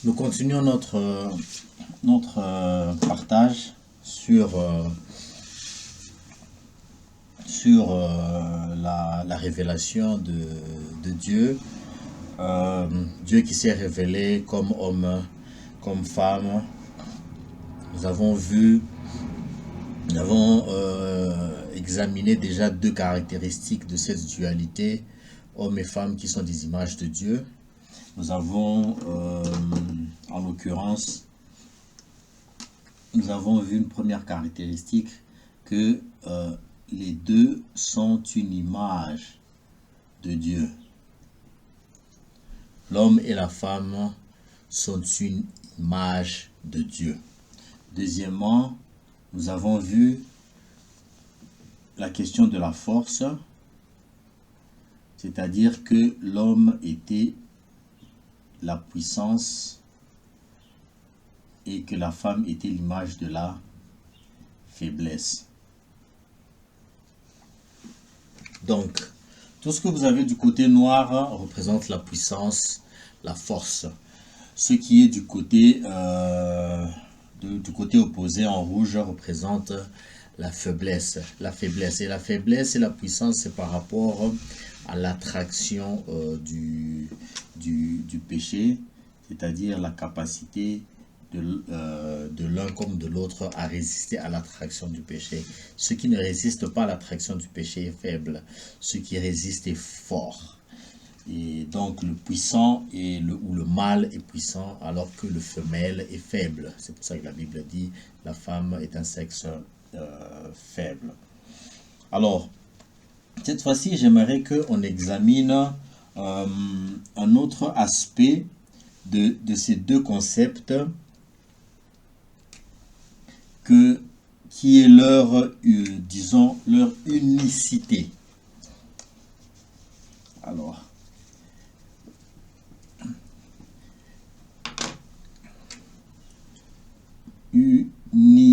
Nous continuons notre partage sur la révélation de Dieu. Dieu qui s'est révélé comme homme, comme femme. Nous avons examiné déjà deux caractéristiques de cette dualité, homme et femme qui sont des images de Dieu. Nous avons, en l'occurrence, nous avons vu une première caractéristique que les deux sont une image de Dieu. L'homme et la femme sont une image de Dieu. Deuxièmement, nous avons vu la question de la force, c'est-à-dire que l'homme était la puissance et que la femme était l'image de la faiblesse. Donc, tout ce que vous avez du côté noir représente la puissance, la force. Ce qui est du côté opposé en rouge représente la faiblesse. La faiblesse et la puissance, c'est par rapport à l'attraction du péché, c'est-à-dire la capacité de l'un comme de l'autre à résister à l'attraction du péché. Ce qui ne résiste pas à l'attraction du péché est faible. Ce qui résiste est fort. Et donc le puissant ou le mâle est puissant alors que le femelle est faible. C'est pour ça que la Bible dit la femme est un sexe faible. Alors, cette fois-ci, j'aimerais qu'on examine un autre aspect de ces deux concepts qui est leur unicité. Alors, unicité.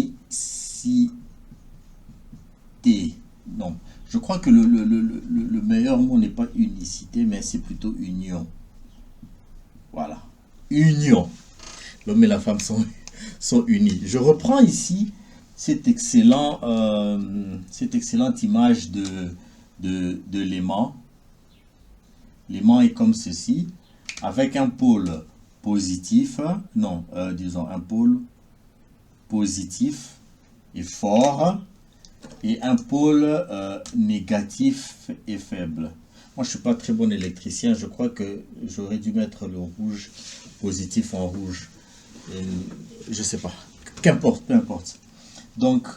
Non, je crois que le meilleur mot n'est pas unicité, mais c'est plutôt union. Voilà, union. L'homme et la femme sont unis. Je reprends ici cette excellente image de l'aimant. L'aimant est comme ceci, avec un pôle positif, disons un pôle positif et fort, et un pôle négatif et faible. Moi, je ne suis pas très bon électricien, je crois que j'aurais dû mettre le rouge positif en rouge. Je ne sais pas, qu'importe, peu importe. Donc,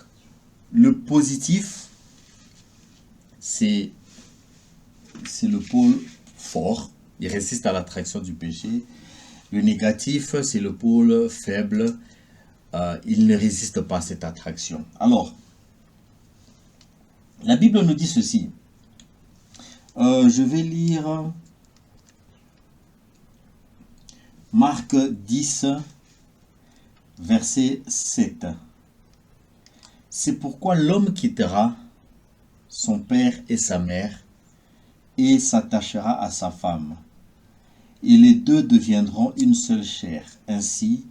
le positif, c'est le pôle fort, il résiste à l'attraction du péché. Le négatif, c'est le pôle faible, il ne résiste pas à cette attraction. Alors, la Bible nous dit ceci. Je vais lire Marc 10, verset 7. C'est pourquoi l'homme quittera son père et sa mère et s'attachera à sa femme. Et les deux deviendront une seule chair. Ainsi,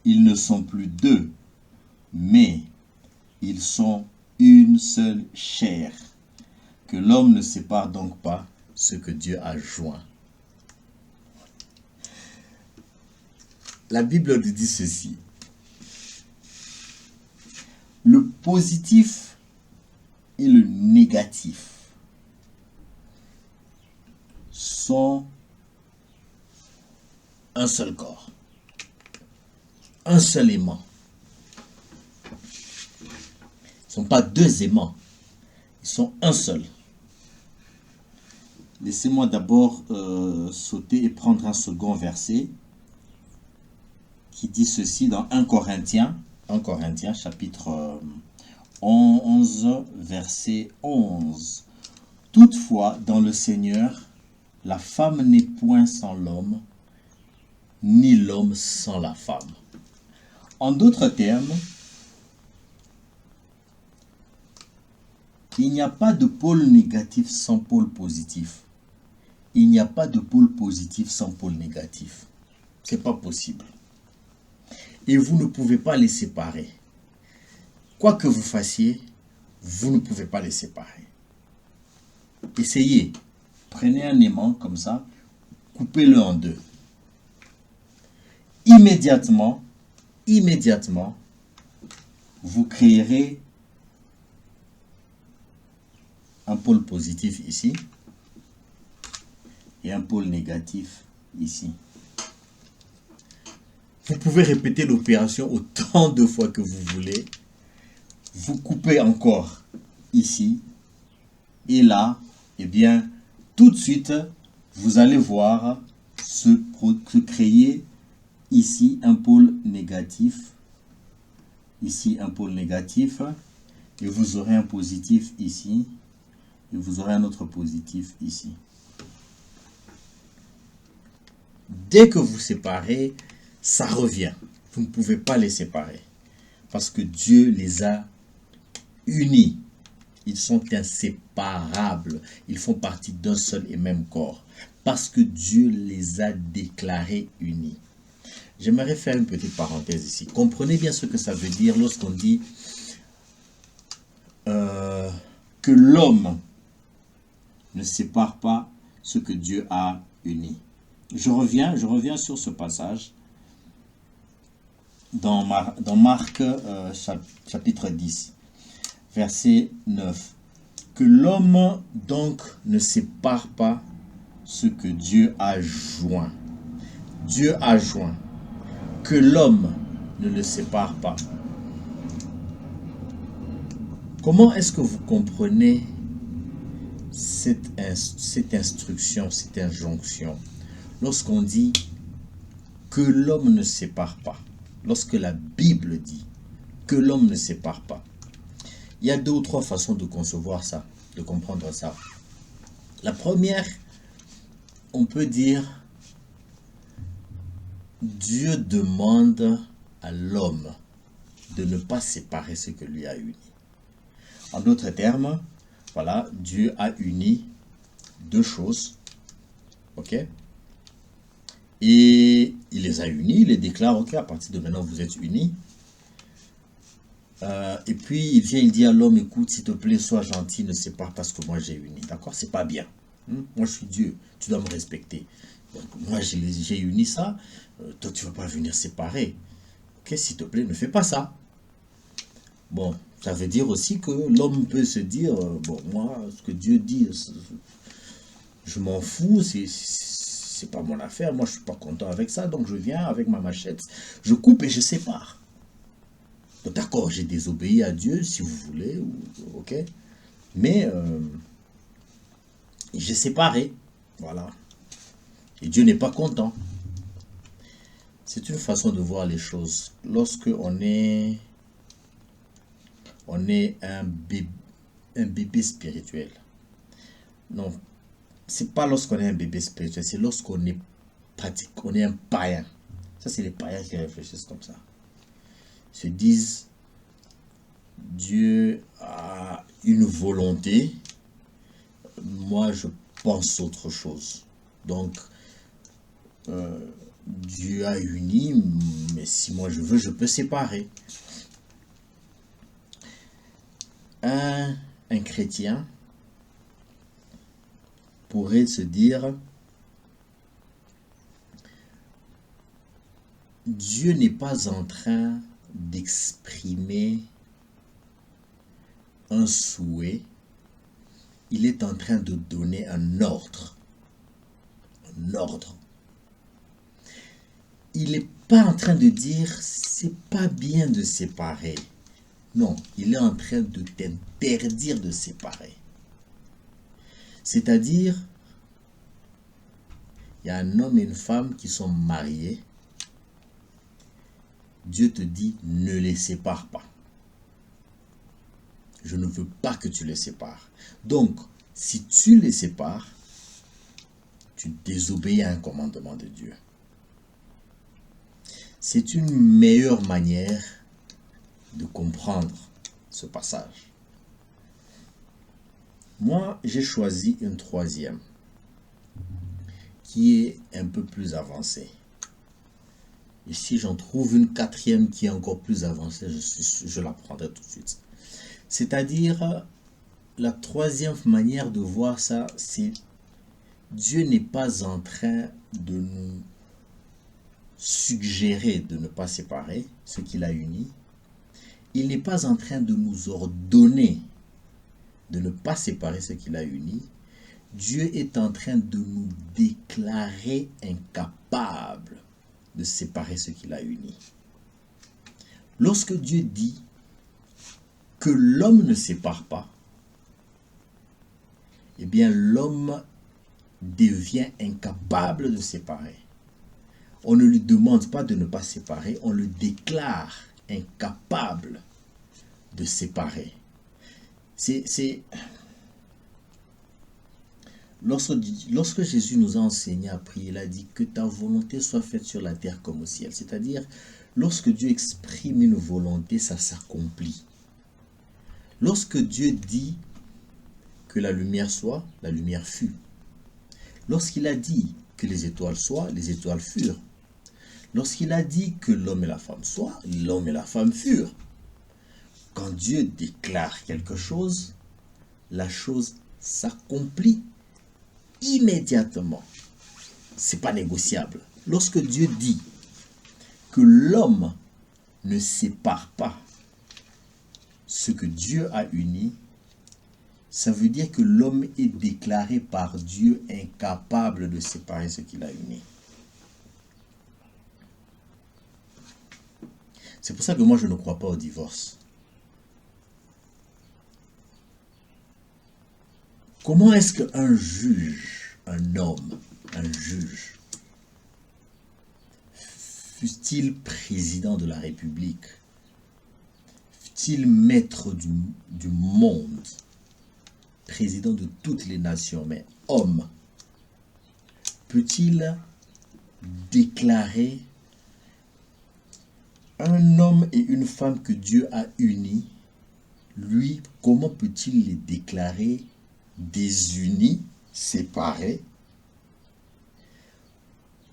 ils ne sont plus deux, mais ils sont une seule chair. Que l'homme ne sépare donc pas ce que Dieu a joint. La Bible nous dit ceci. Le positif et le négatif sont un seul corps, un seul aimant. Ils ne sont pas deux aimants, ils sont un seul. Laissez-moi d'abord sauter et prendre un second verset qui dit ceci dans 1 Corinthiens chapitre 11, verset 11. Toutefois, dans le Seigneur, la femme n'est point sans l'homme, ni l'homme sans la femme. En d'autres termes, il n'y a pas de pôle négatif sans pôle positif. Il n'y a pas de pôle positif sans pôle négatif. C'est pas possible. et vous ne pouvez pas les séparer. Quoi que vous fassiez, vous ne pouvez pas les séparer. Essayez. Prenez un aimant comme ça, coupez-le en deux. Immédiatement, vous créerez un pôle positif ici et un pôle négatif ici. Vous pouvez répéter l'opération autant de fois que vous voulez. Vous coupez encore ici et là, et bien, tout de suite, vous allez voir se créer ici un pôle négatif, ici un pôle négatif, et vous aurez un positif ici, et vous aurez un autre positif ici. Dès que vous séparez, ça revient. Vous ne pouvez pas les séparer. Parce que Dieu les a unis. Ils sont inséparables. Ils font partie d'un seul et même corps. Parce que Dieu les a déclarés unis. J'aimerais faire une petite parenthèse ici. Comprenez bien ce que ça veut dire lorsqu'on dit que l'homme ne sépare pas ce que Dieu a uni. Je reviens sur ce passage dans Marc chapitre 10, verset 9. Que l'homme donc ne sépare pas ce que Dieu a joint. Dieu a joint. Que l'homme ne le sépare pas. Comment est-ce que vous comprenez cette instruction, cette injonction? Lorsqu'on dit que l'homme ne sépare pas, lorsque la Bible dit que l'homme ne sépare pas, il y a 2 ou 3 façons de concevoir ça, de comprendre ça. La première, on peut dire, Dieu demande à l'homme de ne pas séparer ce que lui a uni. En d'autres termes, voilà, Dieu a uni 2 choses, ok? Et il les a unis, il les déclare, ok, à partir de maintenant vous êtes unis. Et puis il vient, il dit à l'homme, écoute, s'il te plaît, sois gentil, ne sépare pas ce que moi j'ai uni, d'accord? C'est pas bien. Moi je suis Dieu, tu dois me respecter. Donc, moi j'ai uni ça, toi tu ne vas pas venir séparer. Ok, s'il te plaît, ne fais pas ça. Bon, ça veut dire aussi que l'homme peut se dire, bon, moi, ce que Dieu dit, je m'en fous, c'est pas mon affaire, moi je suis pas content avec ça, donc je viens avec ma machette, je coupe et je sépare. D'accord, j'ai désobéi à Dieu, si vous voulez, ok, mais j'ai séparé, voilà. Et Dieu n'est pas content. C'est une façon de voir les choses. Lorsque on est un bébé spirituel. Non, c'est pas lorsqu'on est un bébé spirituel, c'est lorsqu'on est pratique, on est un païen. Ça, c'est les païens qui réfléchissent comme ça. Ils se disent, Dieu a une volonté, moi je pense autre chose. Donc, Dieu a uni, mais si moi je veux, je peux séparer. Un chrétien pourrait se dire, Dieu n'est pas en train d'exprimer un souhait, il est en train de donner un ordre. Un ordre. Il n'est pas en train de dire, c'est pas bien de séparer. Non, il est en train de t'interdire de séparer. C'est-à-dire, il y a un homme et une femme qui sont mariés. Dieu te dit, ne les sépare pas. Je ne veux pas que tu les sépares. Donc, si tu les sépares, tu désobéis à un commandement de Dieu. C'est une meilleure manière de comprendre ce passage. Moi, j'ai choisi une troisième qui est un peu plus avancée. Et si j'en trouve une quatrième qui est encore plus avancée, je la prendrai tout de suite. C'est-à-dire, la troisième manière de voir ça, c'est Dieu n'est pas en train de nous suggérer de ne pas séparer ce qu'il a uni. Il n'est pas en train de nous ordonner de ne pas séparer ce qu'il a uni. Dieu est en train de nous déclarer incapables de séparer ce qu'il a uni. Lorsque Dieu dit que l'homme ne sépare pas, eh bien l'homme devient incapable de séparer. On ne lui demande pas de ne pas séparer, on le déclare incapable de séparer. Lorsque Jésus nous a enseigné à prier, il a dit que ta volonté soit faite sur la terre comme au ciel. C'est-à-dire, lorsque Dieu exprime une volonté, ça s'accomplit. Lorsque Dieu dit que la lumière soit, la lumière fut. Lorsqu'il a dit que les étoiles soient, les étoiles furent. Lorsqu'il a dit que l'homme et la femme soient, l'homme et la femme furent. Quand Dieu déclare quelque chose, la chose s'accomplit immédiatement. C'est pas négociable. Lorsque Dieu dit que l'homme ne sépare pas ce que Dieu a uni, ça veut dire que l'homme est déclaré par Dieu incapable de séparer ce qu'il a uni. C'est pour ça que moi je ne crois pas au divorce. Comment est-ce qu'un juge, un homme, un juge, fût-il président de la République, fût-il maître du monde, président de toutes les nations, mais homme, peut-il déclarer un homme et une femme que Dieu a unis, lui, comment peut-il les déclarer désunis, séparés,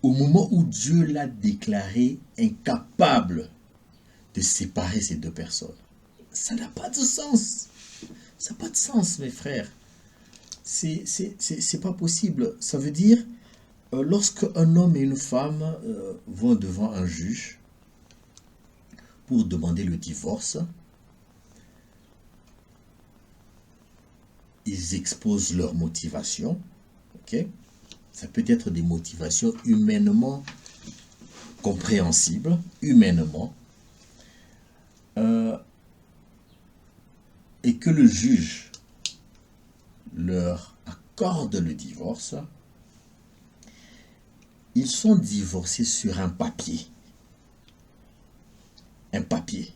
au moment où Dieu l'a déclaré incapable de séparer ces deux personnes? Ça n'a pas de sens. Ça n'a pas de sens, mes frères. C'est pas possible. Ça veut dire, lorsque un homme et une femme vont devant un juge pour demander le divorce, ils exposent leurs motivations. Okay? Ça peut être des motivations humainement compréhensibles, humainement. Et que le juge leur accorde le divorce, ils sont divorcés sur un papier. Un papier.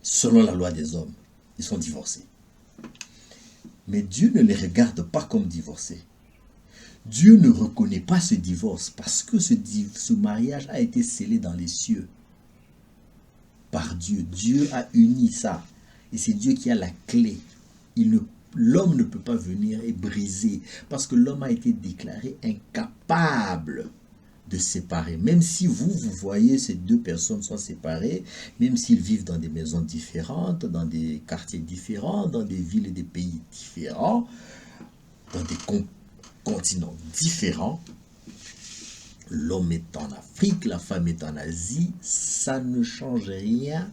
Selon la loi des hommes, ils sont divorcés. Mais Dieu ne les regarde pas comme divorcés. Dieu ne reconnaît pas ce divorce parce que ce mariage a été scellé dans les cieux par Dieu. Dieu a uni ça. Et c'est Dieu qui a la clé. L'homme ne peut pas venir et briser parce que l'homme a été déclaré incapable de séparer. Même si vous voyez ces deux personnes sont séparées, même s'ils vivent dans des maisons différentes, dans des quartiers différents, dans des villes et des pays différents, dans des continents différents, l'homme est en Afrique, la femme est en Asie, ça ne change rien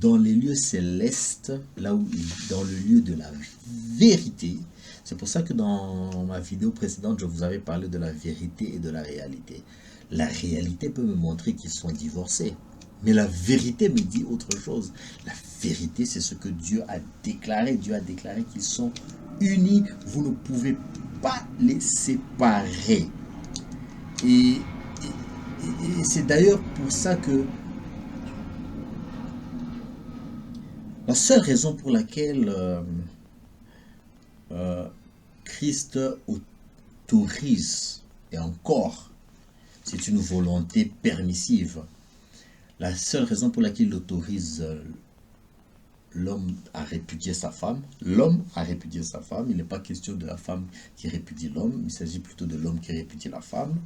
dans les lieux célestes, là où, dans le lieu de la vérité. C'est pour ça que dans ma vidéo précédente, je vous avais parlé de la vérité et de la réalité. La réalité peut me montrer qu'ils sont divorcés, mais la vérité me dit autre chose. La vérité, c'est ce que Dieu a déclaré. Dieu a déclaré qu'ils sont unis. Vous ne pouvez pas les séparer. Et c'est d'ailleurs pour ça que la seule raison pour laquelle Christ autorise, et encore, c'est une volonté permissive, la seule raison pour laquelle il autorise l'homme à répudier sa femme, l'homme a répudié sa femme, il n'est pas question de la femme qui répudie l'homme, il s'agit plutôt de l'homme qui répudie la femme.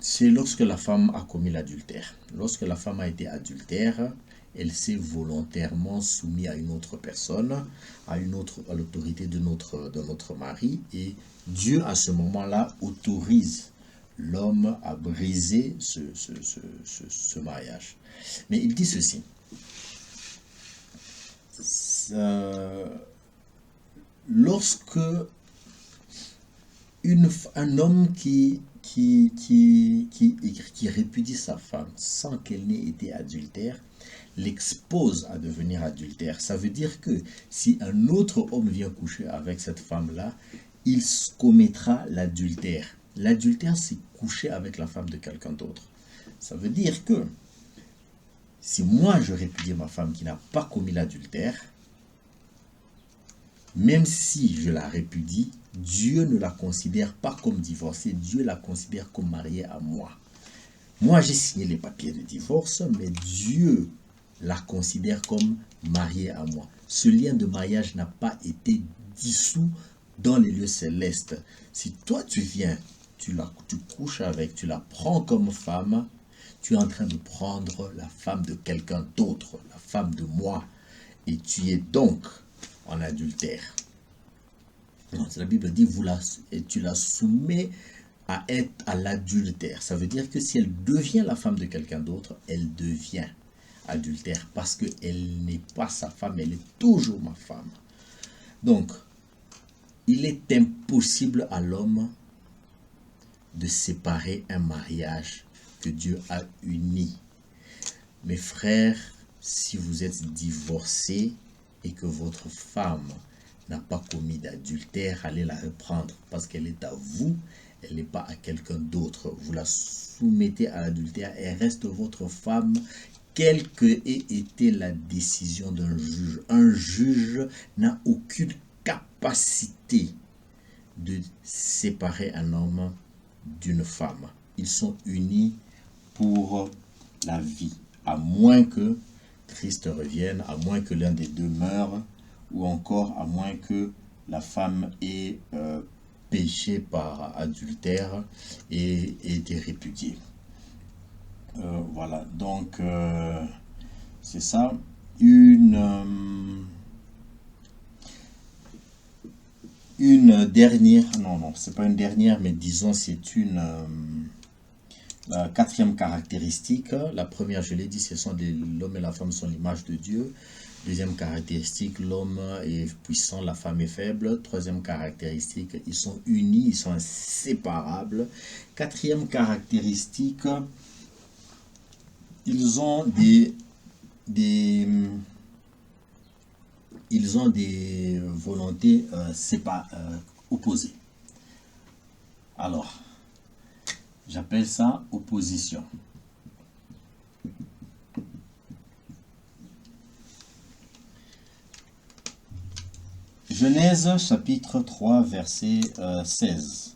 C'est lorsque la femme a commis l'adultère. Lorsque la femme a été adultère, elle s'est volontairement soumise à une autre personne, à l'autorité de notre mari, et Dieu à ce moment-là autorise l'homme à briser ce mariage. Mais il dit ceci. Lorsque un homme qui répudie sa femme sans qu'elle n'ait été adultère, l'expose à devenir adultère. Ça veut dire que si un autre homme vient coucher avec cette femme-là, il commettra l'adultère. L'adultère, c'est coucher avec la femme de quelqu'un d'autre. Ça veut dire que si moi je répudie ma femme qui n'a pas commis l'adultère, même si je la répudie, Dieu ne la considère pas comme divorcée, Dieu la considère comme mariée à moi. Moi, j'ai signé les papiers de divorce, mais Dieu la considère comme mariée à moi. Ce lien de mariage n'a pas été dissous dans les lieux célestes. Si toi, tu viens, tu couches avec, tu la prends comme femme, tu es en train de prendre la femme de quelqu'un d'autre, la femme de moi, et tu es donc en adultère. La Bible dit, tu la soumets à être à l'adultère. Ça veut dire que si elle devient la femme de quelqu'un d'autre, elle devient adultère parce qu'elle n'est pas sa femme, elle est toujours ma femme. Donc, il est impossible à l'homme de séparer un mariage que Dieu a uni. Mes frères, si vous êtes divorcés et que votre femme n'a pas commis d'adultère, allez la reprendre parce qu'elle est à vous, elle n'est pas à quelqu'un d'autre. Vous la soumettez à l'adultère, elle reste votre femme, quelle que ait été la décision d'un juge. Un juge n'a aucune capacité de séparer un homme d'une femme. Ils sont unis pour la vie, à moins que Christ revienne, à moins que l'un des deux meure, ou encore à moins que la femme ait péché par adultère et ait été répudiée. Voilà, donc c'est ça. Une dernière, non, c'est pas une dernière, mais disons c'est la quatrième caractéristique. La première, je l'ai dit, l'homme et la femme sont l'image de Dieu. Deuxième caractéristique, l'homme est puissant, la femme est faible. Troisième caractéristique, ils sont unis, ils sont inséparables. Quatrième caractéristique, ils ont des volontés opposées. Alors, j'appelle ça opposition. Genèse chapitre 3 verset 16.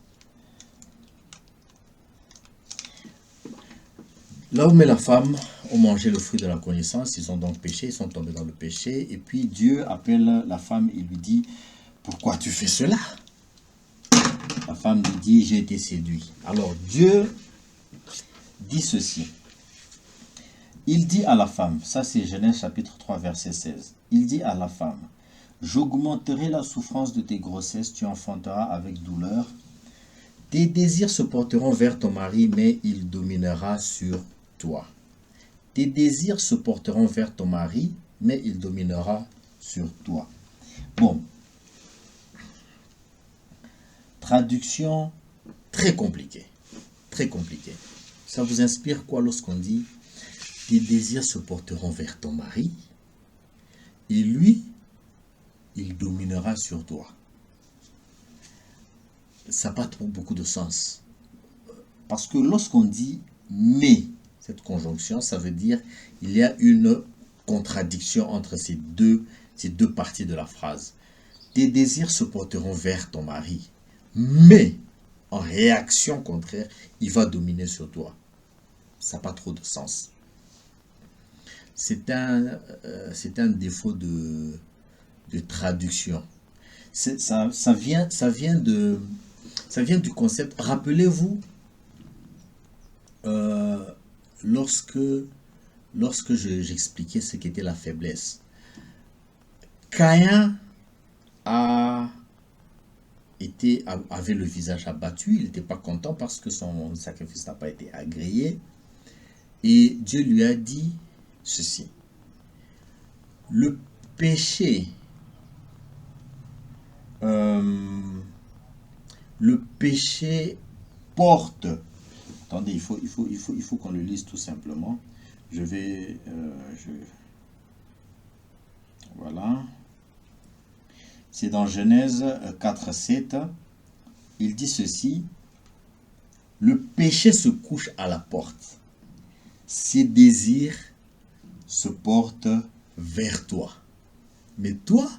L'homme et la femme ont mangé le fruit de la connaissance, ils ont donc péché, ils sont tombés dans le péché. Et puis Dieu appelle la femme et lui dit, pourquoi tu fais cela? La femme lui dit, j'ai été séduit. Alors Dieu dit ceci. Il dit à la femme, ça c'est Genèse chapitre 3 verset 16. Il dit à la femme, j'augmenterai la souffrance de tes grossesses, tu enfanteras avec douleur. Tes désirs se porteront vers ton mari, mais il dominera sur toi. Tes désirs se porteront vers ton mari, mais il dominera sur toi. Bon. Traduction très compliquée. Très compliquée. Ça vous inspire quoi lorsqu'on dit tes désirs se porteront vers ton mari et lui, il dominera sur toi? Ça n'a pas trop beaucoup de sens. Parce que lorsqu'on dit mais, cette conjonction, ça veut dire il y a une contradiction entre ces deux parties de la phrase. Tes désirs se porteront vers ton mari, mais en réaction contraire, il va dominer sur toi. Ça n'a pas trop de sens. C'est un défaut de traduction. Ça vient du concept. Rappelez-vous euh, lorsque, j'expliquais ce qu'était la faiblesse, Caïn avait le visage abattu, il n'était pas content parce que son sacrifice n'a pas été agréé. Et Dieu lui a dit ceci: le péché, euh, le péché porte. Attendez, il faut qu'on le lise tout simplement. Je vais, voilà. C'est dans Genèse 4, 7. Il dit ceci: le péché se couche à la porte. Ses désirs se portent vers toi. Mais toi,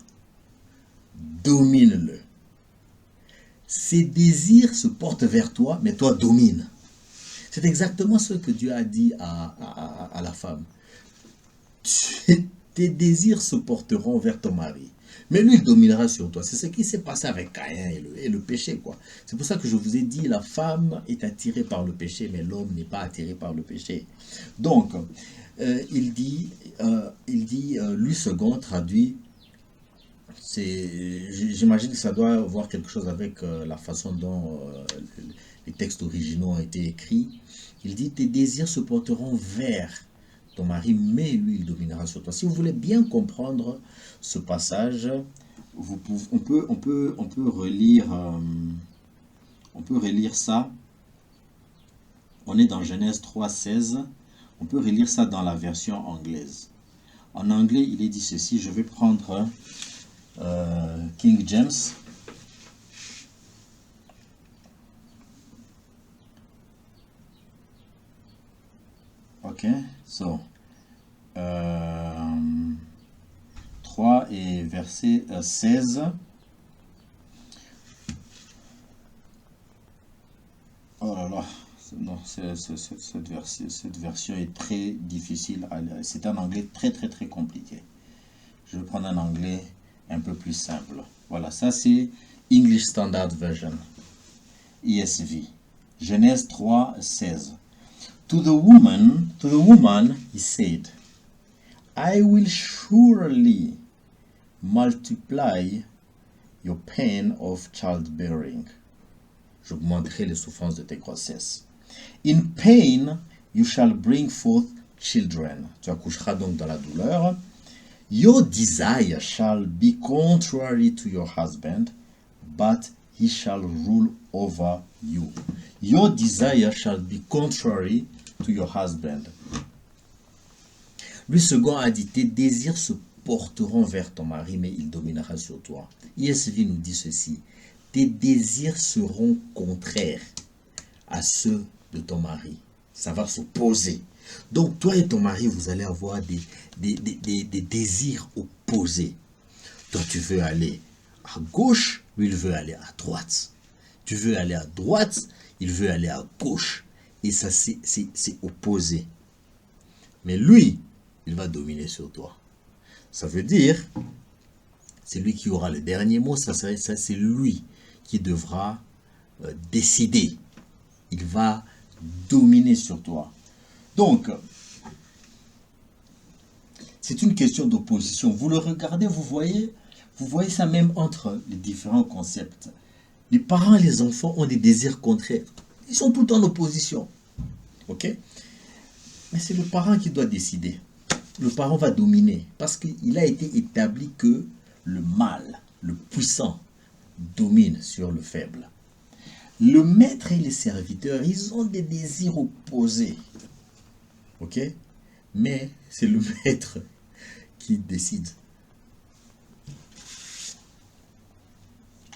domine-le. Ses désirs se portent vers toi, mais toi, domine. C'est exactement ce que Dieu a dit à la femme. Tes désirs se porteront vers ton mari, mais lui, il dominera sur toi. C'est ce qui s'est passé avec Caïn et le péché, quoi. C'est pour ça que je vous ai dit, la femme est attirée par le péché, mais l'homme n'est pas attiré par le péché. Donc, il dit, lui second traduit, j'imagine que ça doit avoir quelque chose avec la façon dont les textes originaux ont été écrits. Il dit: tes désirs se porteront vers ton mari, mais lui, il dominera sur toi. Si vous voulez bien comprendre ce passage, on peut relire ça. On est dans Genèse 3, 16. On peut relire ça dans la version anglaise. En anglais, il est dit ceci. Je vais prendre King James. Ok, so 3 et verset 16. Oh là là, non, cette version est très difficile. C'est un anglais très compliqué. Je vais prendre un anglais un peu plus simple. Voilà, ça c'est English Standard Version, ESV. Genèse 3, 16. To the woman, he said, I will surely multiply your pain of childbearing. J'augmenterai les souffrances de tes grossesses. In pain, you shall bring forth children. Tu accoucheras donc dans la douleur. Your desire shall be contrary to your husband, but he shall rule over you. Your desire shall be contrary to your husband. Lui second a dit: tes désirs se porteront vers ton mari, mais il dominera sur toi. ESV nous dit ceci: tes désirs seront contraires à ceux de ton mari. Ça va s'opposer. Donc toi et ton mari, vous allez avoir des désirs opposés. Toi, tu veux aller à gauche, lui, il veut aller à droite. Tu veux aller à droite, il veut aller à gauche. Et ça, c'est opposé. Mais lui, il va dominer sur toi. Ça veut dire, c'est lui qui aura le dernier mot. Ça c'est lui qui devra décider. Il va dominer sur toi. Donc, c'est une question d'opposition. Vous le regardez, vous voyez ça même entre les différents concepts. Les parents et les enfants ont des désirs contraires. Ils sont tout le temps en opposition. Ok? Mais c'est le parent qui doit décider. Le parent va dominer parce qu'il a été établi que le mal, le puissant, domine sur le faible. Le maître et les serviteurs, ils ont des désirs opposés. Ok? Mais c'est le maître qui décide.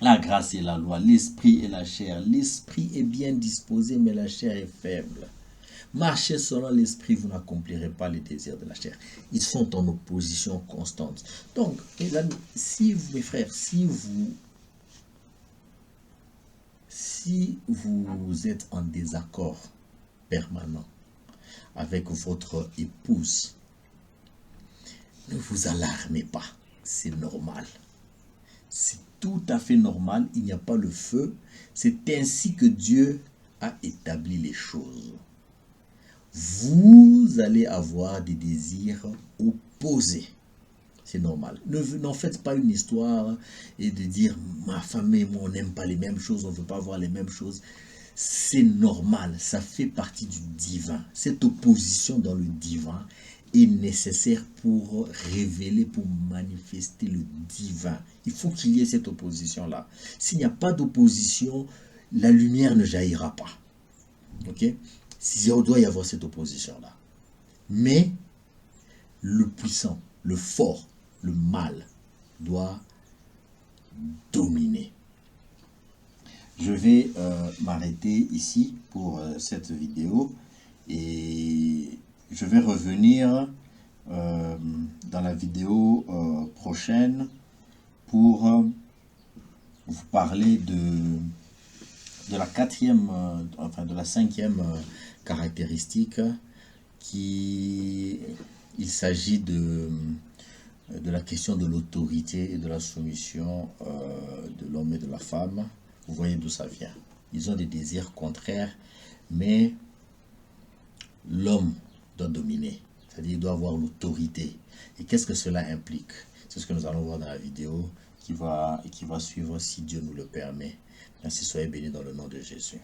La grâce et la loi, l'esprit et la chair. L'esprit est bien disposé, mais la chair est faible. Marchez selon l'esprit, vous n'accomplirez pas les désirs de la chair. Ils sont en opposition constante. Donc, mes amis, mes frères, si vous êtes en désaccord permanent avec votre épouse, ne vous alarmez pas. C'est normal. C'est tout à fait normal. Il n'y a pas le feu. C'est ainsi que Dieu a établi les choses. vous allez avoir des désirs opposés. C'est normal. N'en faites pas une histoire et de dire ma femme et moi on n'aime pas les mêmes choses, on ne veut pas voir les mêmes choses. C'est normal, ça fait partie du divin. Cette opposition dans le divin est nécessaire pour révéler, pour manifester le divin. Il faut qu'il y ait cette opposition-là. S'il n'y a pas d'opposition, la lumière ne jaillira pas. Ok? Il doit y avoir cette opposition-là. Mais le puissant, le fort, le mal doit dominer. Je vais m'arrêter ici pour cette vidéo et je vais revenir dans la vidéo prochaine pour vous parler de la quatrième, enfin de la cinquième caractéristique il s'agit de la question de l'autorité et de la soumission de l'homme et de la femme. Vous voyez d'où ça vient. Ils ont des désirs contraires, mais l'homme doit dominer. C'est-à-dire qu'il doit avoir l'autorité. Et qu'est-ce que cela implique? C'est ce que nous allons voir dans la vidéo qui va suivre si Dieu nous le permet. Merci, soyez bénis dans le nom de Jésus.